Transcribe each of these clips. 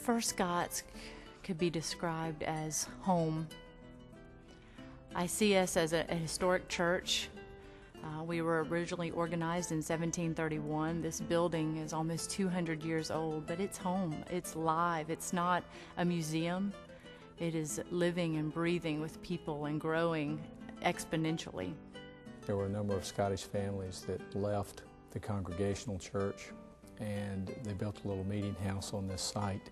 First Scots could be described as home. I see us as a historic church. We were originally organized in 1731. This building is almost 200 years old, but it's home. It's live. It's not a museum. It is living and breathing with people and growing exponentially. There were a number of Scottish families that left the Congregational Church, and they built a little meeting house on this site.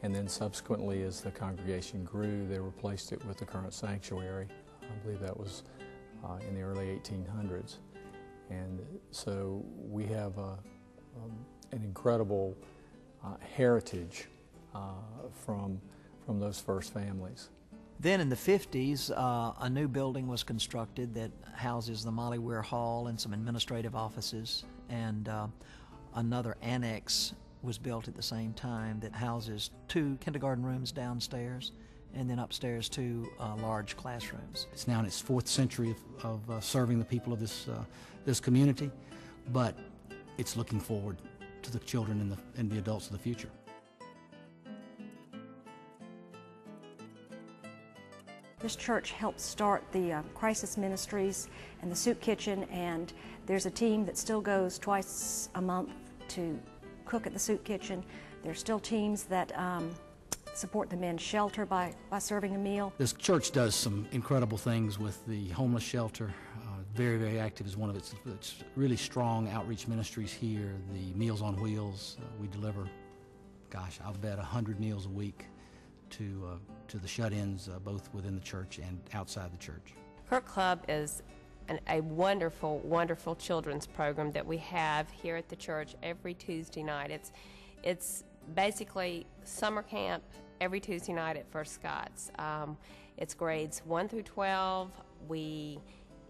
And then subsequently, as the congregation grew, they replaced it with the current sanctuary. I believe that was in the early 1800s. And so we have an incredible heritage from those first families. Then in the 50s, a new building was constructed that houses the Molly Weir Hall and some administrative offices, and another annex was built at the same time that houses 2 kindergarten rooms downstairs, and then upstairs 2 large classrooms. It's now in its 4th century of serving the people of this community, but it's looking forward to the children and the adults of the future. This church helped start the crisis ministries and the soup kitchen, and there's a team that still goes twice a month to cook at the soup kitchen. There's still teams that support the men's shelter by serving a meal. This church does some incredible things with the homeless shelter. Very, very active is one of its really strong outreach ministries here. The Meals on Wheels, we deliver, gosh, I'll bet 100 meals a week to the shut-ins, both within the church and outside the church. Kirk Club is a wonderful, wonderful children's program that we have here at the church every Tuesday night. It's basically summer camp every Tuesday night at First Scots. It's grades 1 through 12. We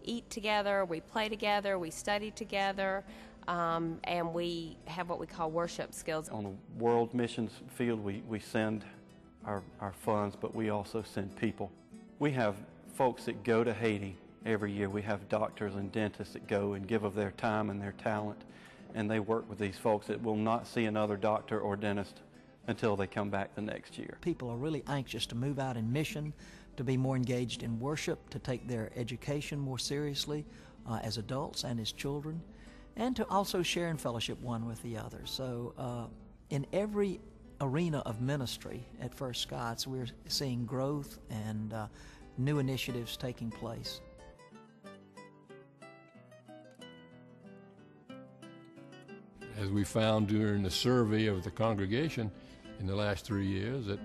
eat together, we play together, we study together, and we have what we call worship skills. On the world missions field, we send our funds, but we also send people. We have folks that go to Haiti every year. We have doctors and dentists that go and give of their time and their talent, and they work with these folks that will not see another doctor or dentist until they come back the next year. People are really anxious to move out in mission, to be more engaged in worship, to take their education more seriously as adults and as children, and to also share in fellowship one with the other. So in every arena of ministry at First Scots, we're seeing growth and new initiatives taking place. As we found during the survey of the congregation in the last 3 years, that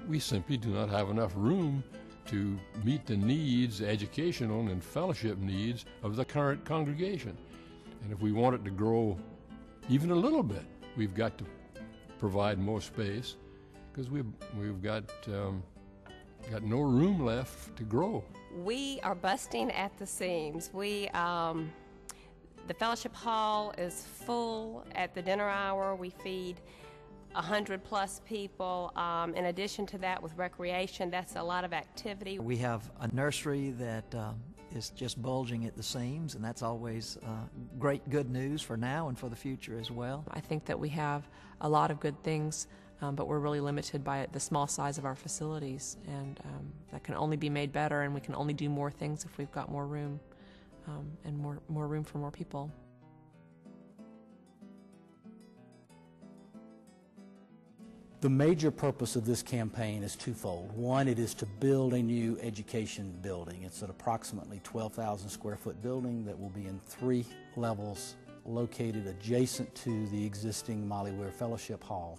we simply do not have enough room to meet the needs, educational and fellowship needs of the current congregation. And if we want it to grow even a little bit, we've got to provide more space, because we've got no room left to grow. We are busting at the seams. The fellowship hall is full at the dinner hour. We feed 100+ people. In addition to that, with recreation, that's a lot of activity. We have a nursery that is just bulging at the seams, and that's always great good news for now and for the future as well. I think that we have a lot of good things, but we're really limited by the small size of our facilities, and that can only be made better, and we can only do more things if we've got more room and more room for more people. The major purpose of this campaign is twofold. One, it is to build a new education building. It's an approximately 12,000 square foot building that will be in 3 levels, located adjacent to the existing Molly Weir Fellowship Hall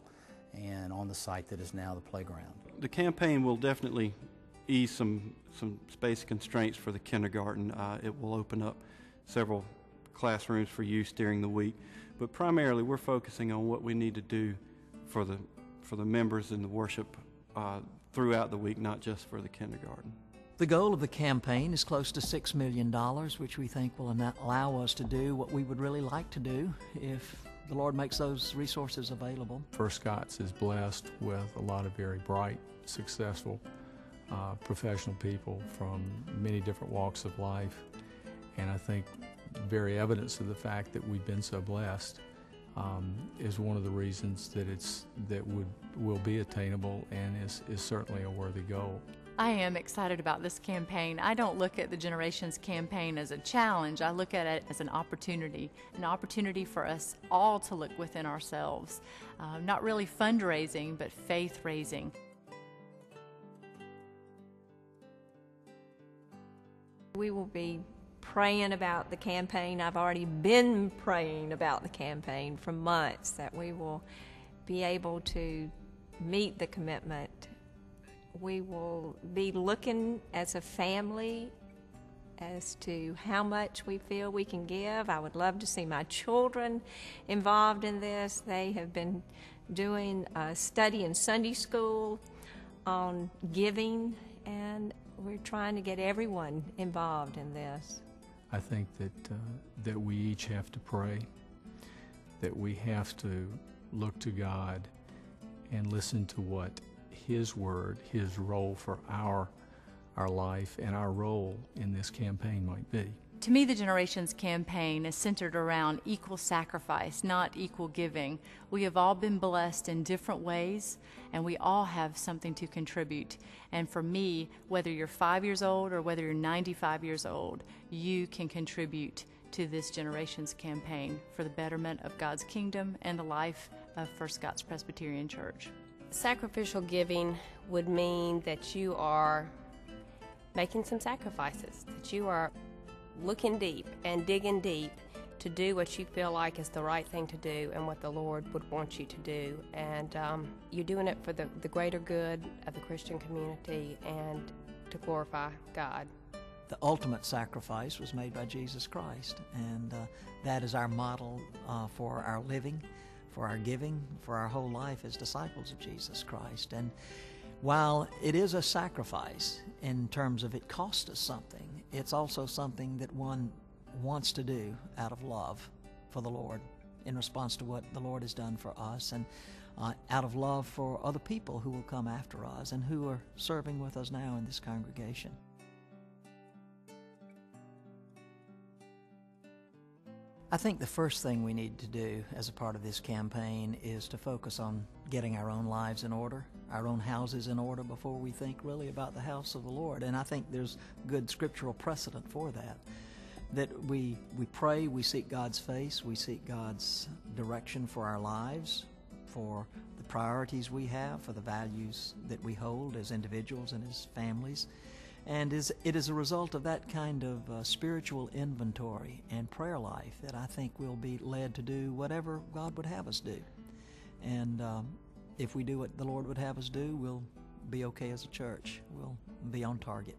and on the site that is now the playground. The campaign will definitely ease some space constraints for the kindergarten. It will open up several classrooms for use during the week, but primarily we're focusing on what we need to do for the members in the worship throughout the week, not just for the kindergarten. The goal of the campaign is close to $6 million, which we think will allow us to do what we would really like to do if the Lord makes those resources available. First Scots is blessed with a lot of very bright, successful, professional people from many different walks of life, and I think very evidence of the fact that we've been so blessed is one of the reasons that will be attainable and is certainly a worthy goal. I am excited about this campaign. I don't look at the Generations campaign as a challenge. I look at it as an opportunity for us all to look within ourselves. Not really fundraising, but faith raising. We will be praying about the campaign. I've already been praying about the campaign for months, that we will be able to meet the commitment. We will be looking as a family as to how much we feel we can give. I would love to see my children involved in this. They have been doing a study in Sunday school on giving, and we're trying to get everyone involved in this. I think that we each have to pray, that we have to look to God and listen to what His Word, His role for our life and our role in this campaign might be. To me, the Generations campaign is centered around equal sacrifice, not equal giving. We have all been blessed in different ways, and we all have something to contribute. And for me, whether you're 5 years old or whether you're 95 years old, you can contribute to this Generations campaign for the betterment of God's kingdom and the life of First Scots Presbyterian Church. Sacrificial giving would mean that you are making some sacrifices, that you are looking deep and digging deep to do what you feel like is the right thing to do and what the Lord would want you to do. And you're doing it for the greater good of the Christian community and to glorify God. The ultimate sacrifice was made by Jesus Christ, and that is our model for our living, for our giving, for our whole life as disciples of Jesus Christ. And while it is a sacrifice in terms of it cost us something, it's also something that one wants to do out of love for the Lord in response to what the Lord has done for us, and out of love for other people who will come after us and who are serving with us now in this congregation. I think the first thing we need to do as a part of this campaign is to focus on getting our own lives in order, our own houses in order, before we think really about the house of the Lord. And I think there's good scriptural precedent for that. That we pray, we seek God's face, we seek God's direction for our lives, for the priorities we have, for the values that we hold as individuals and as families. And it is a result of that kind of spiritual inventory and prayer life that I think we'll be led to do whatever God would have us do. And if we do what the Lord would have us do, we'll be okay as a church. We'll be on target.